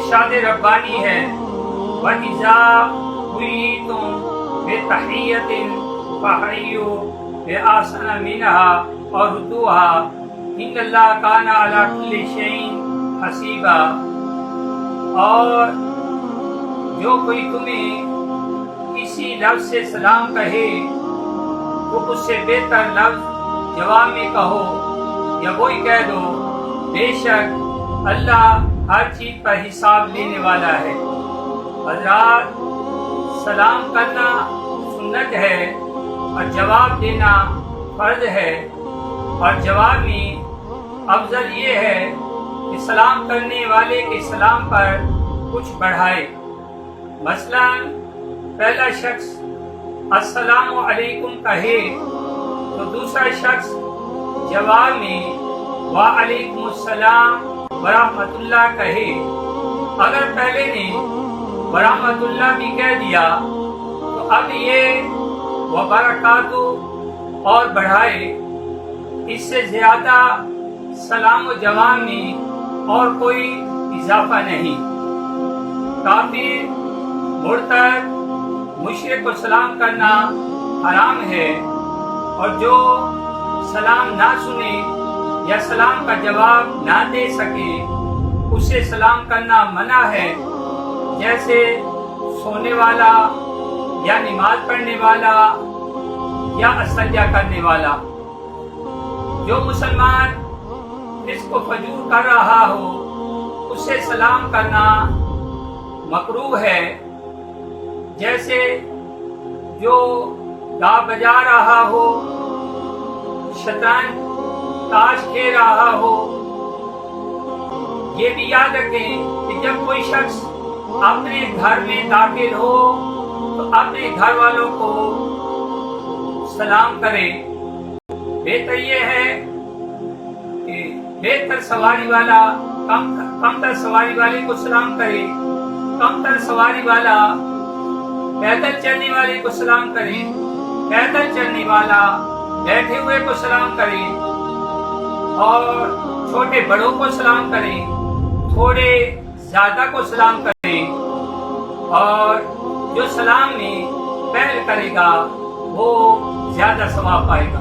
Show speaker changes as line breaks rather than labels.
ارشاد ربانی ہے وَإِذَا حُيِّيتُم بِتَحِيَّةٍ فَحَيُّوا بِأَحْسَنَ مِنْهَا أَوْ رُدُّوهَا إِنَّ اللَّهَ كَانَ عَلَى كُلِّ شَيْءٍ حَسِيبًا۔ اور جو کوئی تمہیں کسی لفظ سے سلام کہے تو اس سے بہتر لفظ جواب میں کہو یا وہی کہہ دو، بے شک اللہ ہر چیز پر حساب لینے والا ہے۔ حضرات، سلام کرنا سنت ہے اور جواب دینا فرض ہے، اور جواب میں افضل یہ ہے کہ سلام کرنے والے کے سلام پر کچھ بڑھائے۔ مثلا پہلا شخص السلام علیکم کہے تو دوسرا شخص جواب میں وعلیکم السلام ورحمۃ اللہ کہے۔ اگر پہلے نے ورحمۃ اللہ بھی کہہ دیا تو اب یہ وبرکاتہ اور بڑھائے، اس سے زیادہ سلام و جواب میں اور کوئی اضافہ نہیں۔ کافر، مرتد، مشرک کو سلام کرنا حرام ہے، اور جو سلام نہ سنے یا سلام کا جواب نہ دے سکے اسے سلام کرنا منع ہے، جیسے سونے والا یا نماز پڑھنے والا یا استنجا کرنے والا۔ جو مسلمان فسق و فجور کر رہا ہو اسے سلام کرنا مکروہ ہے، جیسے جو گا بجا رہا ہو، شطرنج تاش کھیل رہا ہو۔ یہ بھی یاد رکھیں کہ جب کوئی شخص اپنے گھر میں داخل ہو تو اپنے گھر والوں کو سلام کرے۔ بہتر یہ ہے کہ بہتر سواری والا کم تر سواری والے کو سلام کرے، کم تر سواری والا پیدل چلنے والے کو سلام کرے، پیدل چلنے والا بیٹھے ہوئے کو سلام کرے، اور چھوٹے بڑوں کو سلام کریں، تھوڑے زیادہ کو سلام کریں، اور جو سلام میں پہل کرے گا وہ زیادہ ثواب پائے گا۔